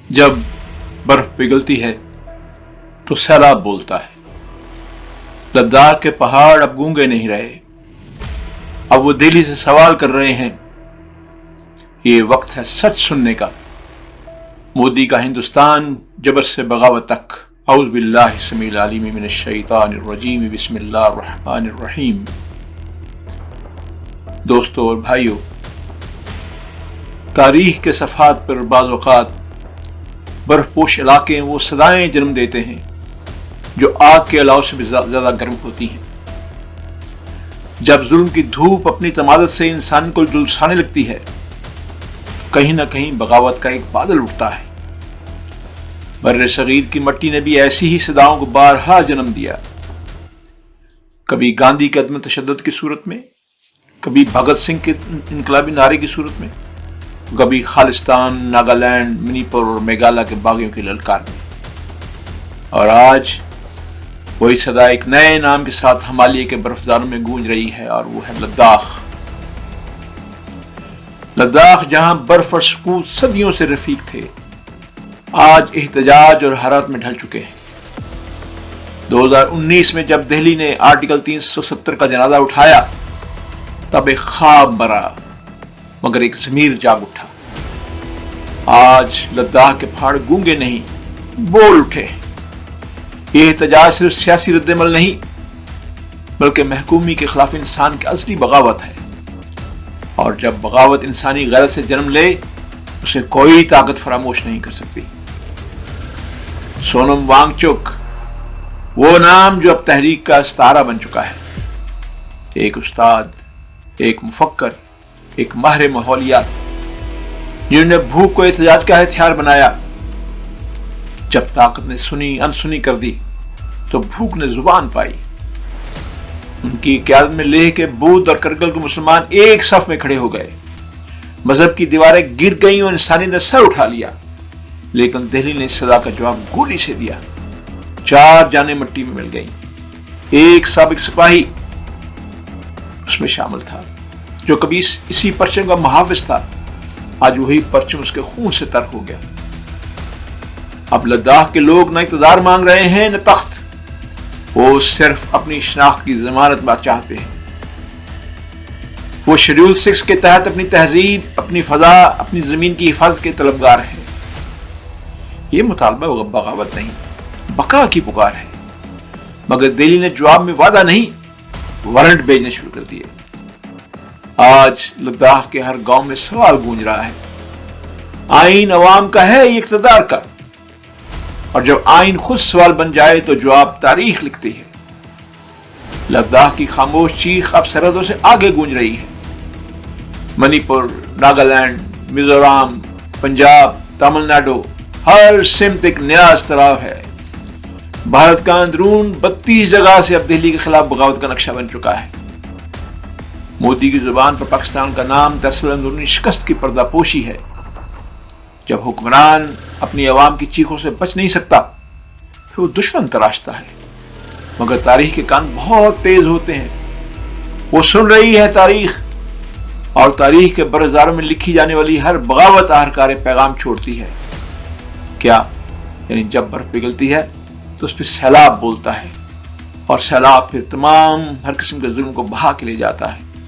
جب برف پگھلتی ہے تو سیلاب بولتا ہے۔ لداخ کے پہاڑ اب گونگے نہیں رہے، اب وہ دہلی سے سوال کر رہے ہیں۔ یہ وقت ہے سچ سننے کا، مودی کا ہندوستان جبر سے بغاوت تک۔ اعوذ باللہ السمیع العلیم من الشیطان الرجیم، بسم اللہ الرحمن الرحیم۔ دوستو اور بھائیو، تاریخ کے صفحات پر بعض اوقات برف پوش علاقے وہ صدائیں جنم دیتے ہیں جو آگ کے علاوہ سے بھی زیادہ گرم ہوتی ہیں۔ جب ظلم کی دھوپ اپنی تمادت سے انسان کو جلسانے لگتی ہے، کہیں نہ کہیں بغاوت کا ایک بادل اٹھتا ہے۔ بر صغیر کی مٹی نے بھی ایسی ہی صداؤں کو بارہا جنم دیا، کبھی گاندھی کے عدم تشدد کی صورت میں، کبھی بھگت سنگھ کے انقلابی نعرے کی صورت میں، کبھی خالصتان، ناگالینڈ، منی پور اور میگھالیہ کے باغیوں کی للکار میں، اور آج وہی صدا ایک نئے نام کے ساتھ ہمالیہ کے برفداروں میں گونج رہی ہے، اور وہ ہے لداخ۔ لداخ جہاں برف اور سکوت صدیوں سے رفیق تھے، آج احتجاج اور حرارت میں ڈھل چکے ہیں۔ 2019 میں جب دہلی نے آرٹیکل 370 کا جنازہ اٹھایا، تب ایک خواب برا مگر ایک ضمیر جاگ اٹھا۔ آج لداخ کے پہاڑ گونگے نہیں، بول اٹھے۔ یہ احتجاج صرف سیاسی رد عمل نہیں بلکہ محکومی کے خلاف انسان کی اصلی بغاوت ہے، اور جب بغاوت انسانی غیرت سے جنم لے اسے کوئی طاقت فراموش نہیں کر سکتی۔ سونم وانگ چک، وہ نام جو اب تحریک کا استعارہ بن چکا ہے، ایک استاد، ایک مفکر، ایک ماہر ماحولیات، جنہوں نے بھوک کو احتجاج کا ہتھیار بنایا۔ جب طاقت نے سنی انسنی کر دی تو بھوک نے زبان پائی۔ ان کی قیادت میں لیہ کے بدھ اور کرگل کے مسلمان ایک صف میں کھڑے ہو گئے۔ مذہب کی دیواریں گر گئیں اور انسانیت نے سر اٹھا لیا، لیکن دہلی نے اس صدا کا جواب گولی سے دیا۔ 4 جانیں مٹی میں مل گئیں۔ ایک سابق سپاہی اس میں شامل تھا جو کبھی اسی پرچم کا محافظ تھا، آج وہی پرچم اس کے خون سے تر ہو گیا۔ اب لداخ کے لوگ نہ اقتدار مانگ رہے ہیں نہ تخت، وہ صرف اپنی شناخت کی ضمانت بات چاہتے ہیں۔ وہ شیڈول 6 کے تحت اپنی تہذیب، اپنی فضا، اپنی زمین کی حفاظت کے طلبگار ہیں۔ یہ مطالبہ بغاوت نہیں، بقا کی پکار ہے، مگر دہلی نے جواب میں وعدہ نہیں، وارنٹ بھیجنے شروع کر دیے۔ آج لداخ کے ہر گاؤں میں سوال گونج رہا ہے، آئین عوام کا ہے یا اقتدار کا؟ اور جب آئین خود سوال بن جائے تو جواب تاریخ لکھتی ہے۔ لداخ کی خاموش چیخ اب سرحدوں سے آگے گونج رہی ہے۔ منی پور، ناگالینڈ، میزورام، پنجاب، تامل ناڈو، ہر سمت ایک نیا اضطراب ہے۔ بھارت کا اندرون 32 جگہ سے اب دہلی کے خلاف بغاوت کا نقشہ بن چکا ہے۔ مودی کی زبان پر پاکستان کا نام دراصل اندرونی شکست کی پردہ پوشی ہے۔ جب حکمران اپنی عوام کی چیخوں سے بچ نہیں سکتا پھر وہ دشمن تراشتا ہے، مگر تاریخ کے کان بہت تیز ہوتے ہیں، وہ سن رہی ہے تاریخ، اور تاریخ کے برزاروں میں لکھی جانے والی ہر بغاوت آہرکار پیغام چھوڑتی ہے۔ کیا؟ یعنی جب برف پگھلتی ہے تو اس پہ سیلاب بولتا ہے، اور سیلاب پھر تمام ہر قسم کے ظلم کو بہا کے لے جاتا ہے۔